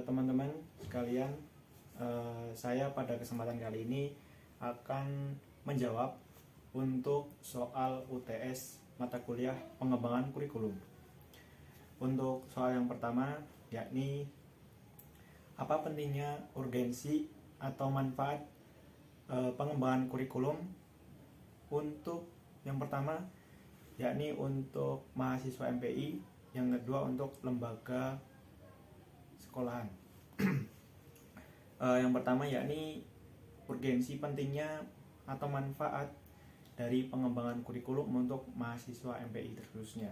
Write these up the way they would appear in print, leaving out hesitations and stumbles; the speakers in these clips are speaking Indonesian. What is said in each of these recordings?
teman-teman sekalian, saya pada kesempatan kali ini akan menjawab untuk soal UTS mata kuliah pengembangan kurikulum. Untuk soal yang pertama, yakni apa pentingnya urgensi atau manfaat pengembangan kurikulum untuk yang pertama, yakni untuk mahasiswa MPI, yang kedua untuk lembaga sekolahan. Yang pertama yakni urgensi pentingnya atau manfaat dari pengembangan kurikulum untuk mahasiswa MPI khususnya.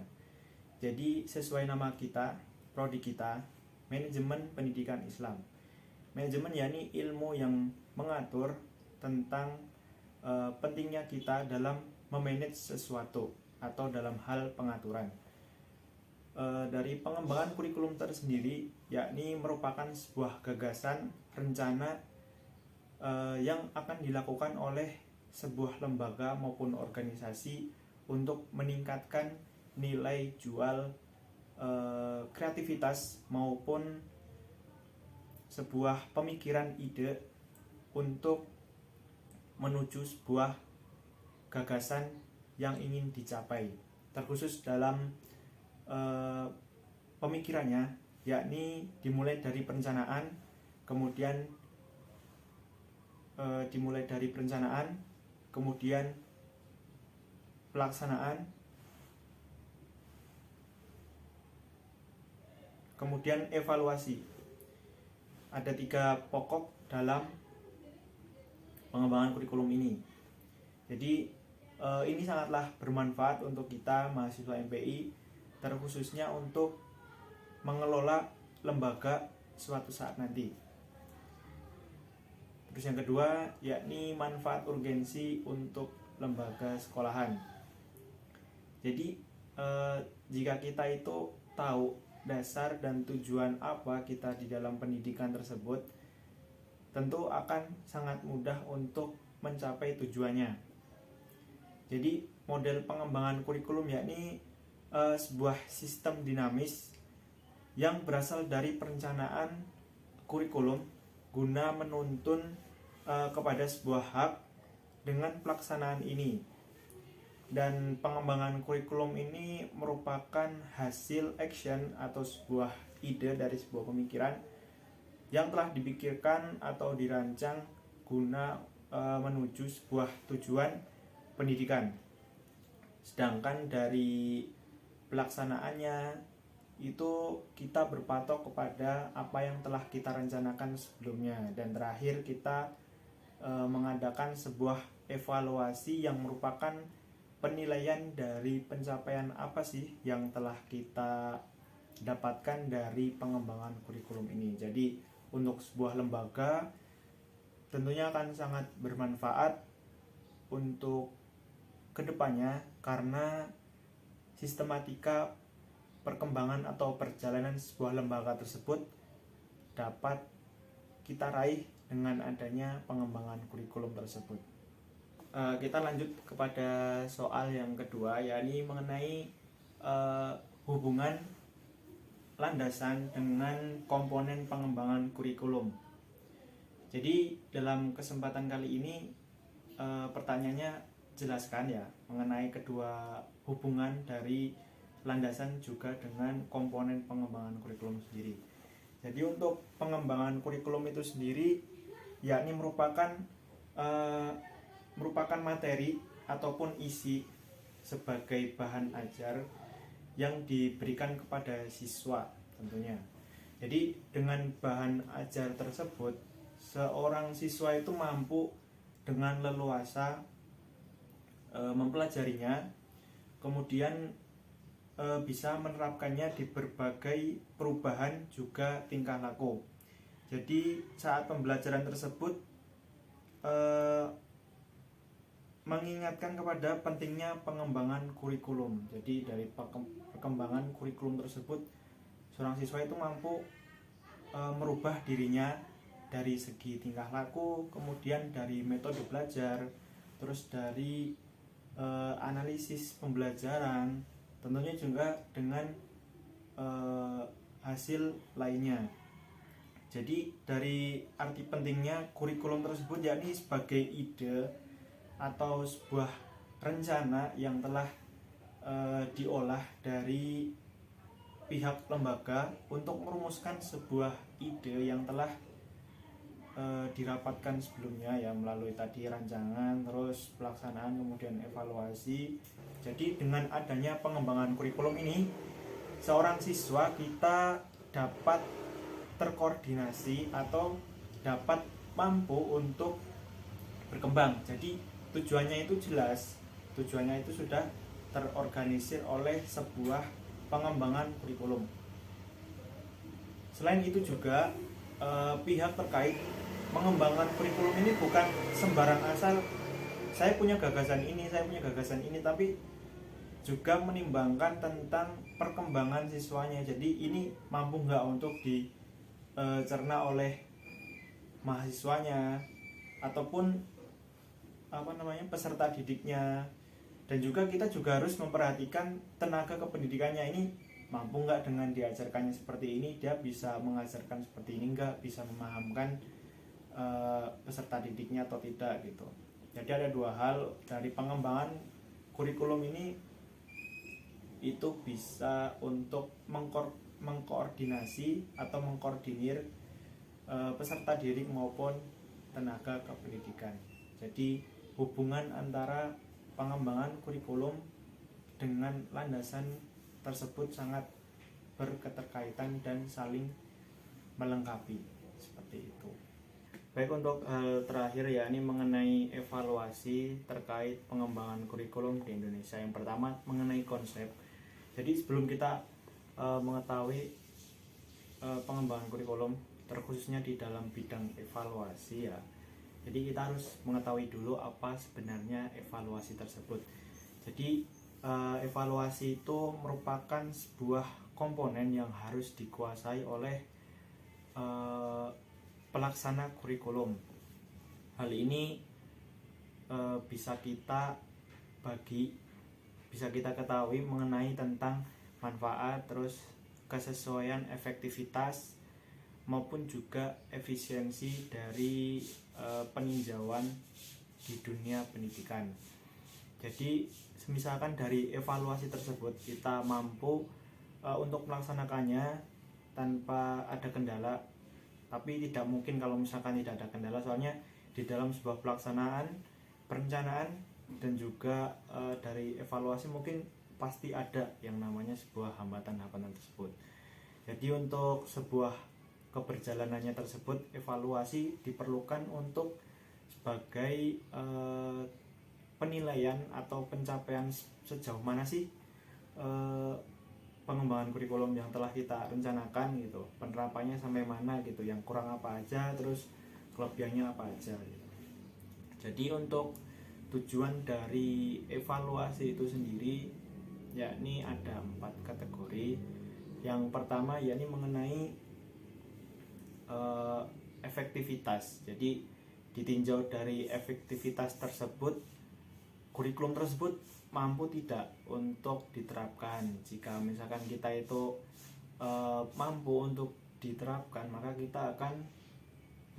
Jadi sesuai nama kita, prodi kita, manajemen pendidikan Islam. Manajemen yakni ilmu yang mengatur tentang pentingnya kita dalam memanage sesuatu atau dalam hal pengaturan. Dari pengembangan kurikulum tersendiri yakni merupakan sebuah gagasan rencana yang akan dilakukan oleh sebuah lembaga maupun organisasi untuk meningkatkan nilai jual kreativitas maupun sebuah pemikiran ide untuk menuju sebuah gagasan yang ingin dicapai, terkhusus dalam pemikirannya, yakni dimulai dari perencanaan, kemudian pelaksanaan, kemudian evaluasi. Ada 3 pokok dalam pengembangan kurikulum ini. Jadi ini sangatlah bermanfaat untuk kita mahasiswa MPI, terkhususnya untuk mengelola lembaga suatu saat nanti. Terus yang kedua yakni manfaat urgensi untuk lembaga sekolahan. Jadi jika kita itu tahu dasar dan tujuan apa kita di dalam pendidikan tersebut, tentu akan sangat mudah untuk mencapai tujuannya. Jadi model pengembangan kurikulum yakni sebuah sistem dinamis yang berasal dari perencanaan kurikulum guna menuntun kepada sebuah hak dengan pelaksanaan ini. Dan pengembangan kurikulum ini merupakan hasil action atau sebuah ide dari sebuah pemikiran yang telah dipikirkan atau dirancang guna menuju sebuah tujuan pendidikan. Sedangkan dari pelaksanaannya itu kita berpatok kepada apa yang telah kita rencanakan sebelumnya, dan terakhir kita mengadakan sebuah evaluasi yang merupakan penilaian dari pencapaian apa sih yang telah kita dapatkan dari pengembangan kurikulum ini. Jadi untuk sebuah lembaga tentunya akan sangat bermanfaat untuk kedepannya, karena sistematika perkembangan atau perjalanan sebuah lembaga tersebut dapat kita raih dengan adanya pengembangan kurikulum tersebut. Kita lanjut kepada soal yang kedua, yakni mengenai hubungan landasan dengan komponen pengembangan kurikulum. Jadi dalam kesempatan kali ini pertanyaannya jelaskan ya mengenai kedua hubungan dari landasan juga dengan komponen pengembangan kurikulum sendiri. Jadi untuk pengembangan kurikulum itu sendiri yakni merupakan materi ataupun isi sebagai bahan ajar yang diberikan kepada siswa tentunya. Jadi dengan bahan ajar tersebut seorang siswa itu mampu dengan leluasa mempelajarinya, kemudian bisa menerapkannya di berbagai perubahan juga tingkah laku. Jadi saat pembelajaran tersebut mengingatkan kepada pentingnya pengembangan kurikulum. Jadi dari perkembangan kurikulum tersebut seorang siswa itu mampu merubah dirinya dari segi tingkah laku, kemudian dari metode belajar, terus dari analisis pembelajaran, tentunya juga dengan hasil lainnya. Jadi dari arti pentingnya kurikulum tersebut yakni sebagai ide atau sebuah rencana yang telah diolah dari pihak lembaga untuk merumuskan sebuah ide yang telah dirapatkan sebelumnya ya, melalui tadi rancangan, terus pelaksanaan, kemudian evaluasi. Jadi dengan adanya pengembangan kurikulum ini, seorang siswa kita dapat terkoordinasi atau dapat mampu untuk berkembang. Jadi tujuannya itu jelas, tujuannya itu sudah terorganisir oleh sebuah pengembangan kurikulum. Selain itu juga pihak terkait mengembangkan kurikulum ini bukan sembarang asal saya punya gagasan ini, tapi juga menimbangkan tentang perkembangan siswanya. Jadi ini mampu nggak untuk dicerna oleh mahasiswanya ataupun peserta didiknya. Dan juga kita juga harus memperhatikan tenaga kependidikannya, ini mampu nggak dengan diajarkannya seperti ini, dia bisa mengajarkan seperti ini nggak, bisa memahamkan peserta didiknya atau tidak gitu. Jadi ada dua hal dari pengembangan kurikulum ini, itu bisa untuk mengkoordinasi atau mengkoordinir peserta didik maupun tenaga kependidikan. Jadi hubungan antara pengembangan kurikulum dengan landasan tersebut sangat berketerkaitan dan saling melengkapi, seperti itu. Baik, untuk hal terakhir ya, ini mengenai evaluasi terkait pengembangan kurikulum di Indonesia. Yang pertama mengenai konsep. Jadi sebelum kita mengetahui pengembangan kurikulum, terkhususnya di dalam bidang evaluasi ya, jadi kita harus mengetahui dulu apa sebenarnya evaluasi tersebut. Jadi evaluasi itu merupakan sebuah komponen yang harus dikuasai oleh pelaksana kurikulum. Hal ini bisa kita ketahui mengenai tentang manfaat, terus kesesuaian, efektivitas maupun juga efisiensi dari peninjauan di dunia pendidikan. Jadi misalkan dari evaluasi tersebut kita mampu untuk melaksanakannya tanpa ada kendala, tapi tidak mungkin kalau misalkan tidak ada kendala, soalnya di dalam sebuah pelaksanaan, perencanaan dan juga dari evaluasi mungkin pasti ada yang namanya sebuah hambatan-hambatan tersebut. Jadi untuk sebuah keberjalanannya tersebut, evaluasi diperlukan untuk sebagai penilaian atau pencapaian sejauh mana sih pengembangan kurikulum yang telah kita rencanakan gitu, penerapannya sampai mana gitu, yang kurang apa aja, terus kelebihannya apa aja gitu. Jadi untuk tujuan dari evaluasi itu sendiri yakni ada 4 kategori. Yang pertama yakni mengenai efektivitas. Jadi ditinjau dari efektivitas tersebut, kurikulum tersebut mampu tidak untuk diterapkan. Jika misalkan kita itu mampu untuk diterapkan, maka kita akan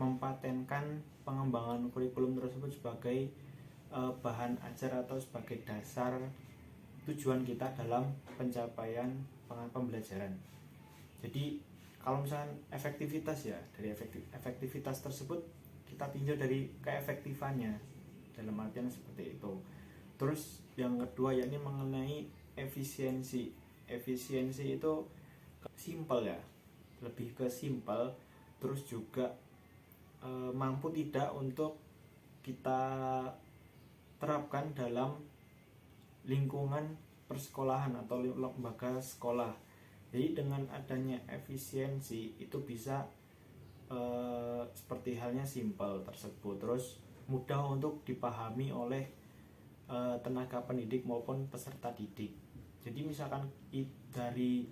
mempatenkan pengembangan kurikulum tersebut sebagai bahan ajar atau sebagai dasar tujuan kita dalam pencapaian pembelajaran. Jadi kalau misalnya efektivitas ya, dari efektivitas tersebut kita tinjau dari keefektifannya, dalam artian seperti itu. Terus yang kedua yakni mengenai efisiensi. Efisiensi itu simpel ya, lebih ke simpel, terus juga mampu tidak untuk kita terapkan dalam lingkungan persekolahan atau lembaga sekolah. Jadi dengan adanya efisiensi itu bisa seperti halnya simpel tersebut, terus mudah untuk dipahami oleh tenaga pendidik maupun peserta didik. Jadi misalkan dari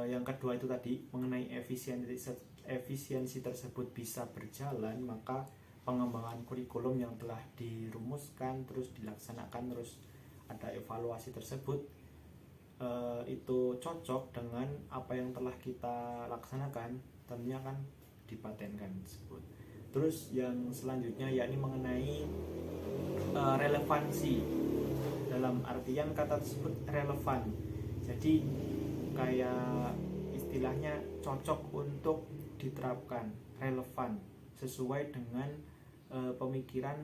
yang kedua itu tadi mengenai efisiensi tersebut bisa berjalan, maka pengembangan kurikulum yang telah dirumuskan terus dilaksanakan, terus ada evaluasi tersebut itu cocok dengan apa yang telah kita laksanakan, tentunya kan dipatenkan tersebut. Terus yang selanjutnya yakni mengenai relevansi. Dalam artian kata tersebut relevan. Jadi kayak istilahnya cocok untuk diterapkan, relevan, sesuai dengan pemikiran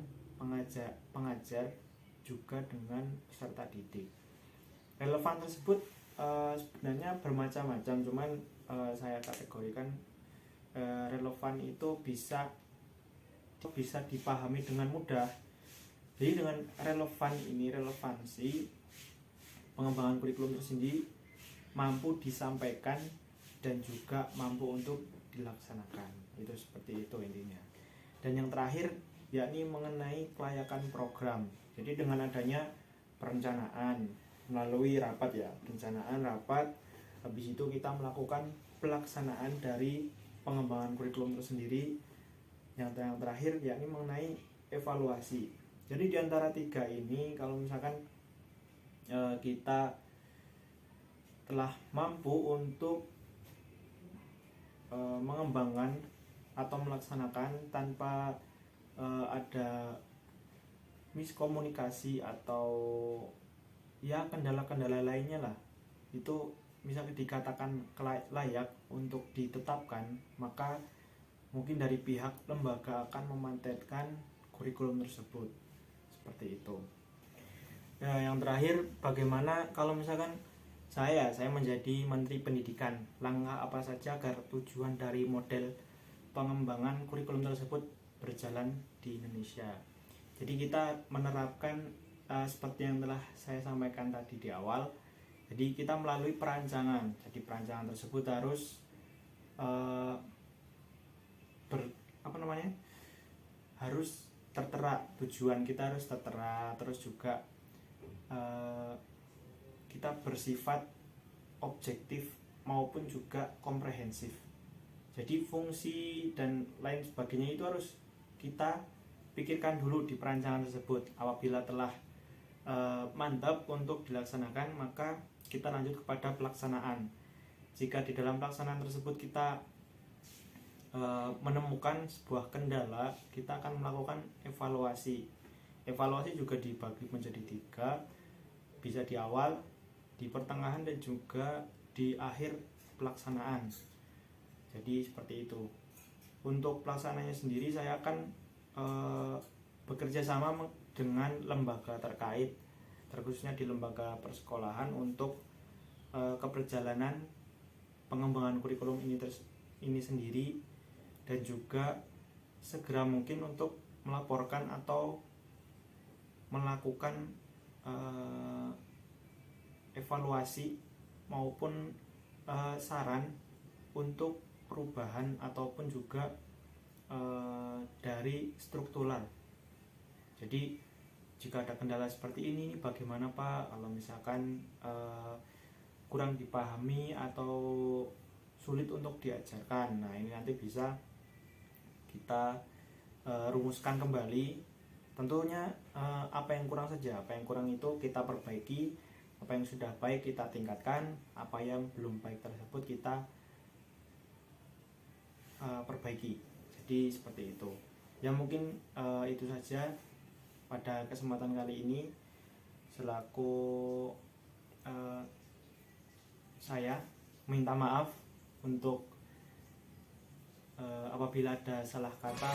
pengajar juga dengan peserta didik. Relevan tersebut sebenarnya bermacam-macam, cuman saya kategorikan relevan itu bisa dipahami dengan mudah. Jadi dengan relevansi pengembangan kurikulum tersendiri mampu disampaikan dan juga mampu untuk dilaksanakan. Itu seperti itu intinya. Dan yang terakhir yakni mengenai kelayakan program. Jadi dengan adanya perencanaan melalui rapat habis itu kita melakukan pelaksanaan dari pengembangan kurikulum tersendiri. Yang terakhir yakni mengenai evaluasi. Jadi di antara tiga ini kalau misalkan kita telah mampu untuk mengembangkan atau melaksanakan tanpa ada miskomunikasi atau ya kendala-kendala lainnya lah, itu misalnya dikatakan layak untuk ditetapkan, maka mungkin dari pihak lembaga akan memantetkan kurikulum tersebut. Seperti itu. Nah, yang terakhir, bagaimana kalau misalkan saya menjadi Menteri Pendidikan, langkah apa saja agar tujuan dari model pengembangan kurikulum tersebut berjalan di Indonesia. Jadi kita menerapkan seperti yang telah saya sampaikan tadi di awal. Jadi kita melalui perancangan. Jadi perancangan tersebut harus harus tertera, tujuan kita harus tertera, terus juga kita bersifat objektif maupun juga komprehensif. Jadi fungsi dan lain sebagainya itu harus kita pikirkan dulu di perancangan tersebut. Apabila telah mantap untuk dilaksanakan, maka kita lanjut kepada pelaksanaan. Jika di dalam pelaksanaan tersebut kita menemukan sebuah kendala, kita akan melakukan evaluasi. Evaluasi juga dibagi menjadi 3, bisa di awal, di pertengahan, dan juga di akhir pelaksanaan. Jadi seperti itu. Untuk pelaksanaannya sendiri saya akan bekerja sama dengan lembaga terkait, terkhususnya di lembaga persekolahan untuk keberjalanan pengembangan kurikulum ini sendiri, dan juga segera mungkin untuk melaporkan atau melakukan evaluasi maupun saran untuk perubahan ataupun juga dari struktural. Jadi jika ada kendala seperti ini, bagaimana Pak kalau misalkan kurang dipahami atau sulit untuk diajarkan. Nah, ini nanti bisa kita rumuskan kembali. Tentunya apa yang kurang saja, apa yang kurang itu kita perbaiki, apa yang sudah baik kita tingkatkan, apa yang belum baik tersebut kita perbaiki. Jadi seperti itu. Ya mungkin itu saja pada kesempatan kali ini. Selaku saya minta maaf untuk apabila ada salah kata.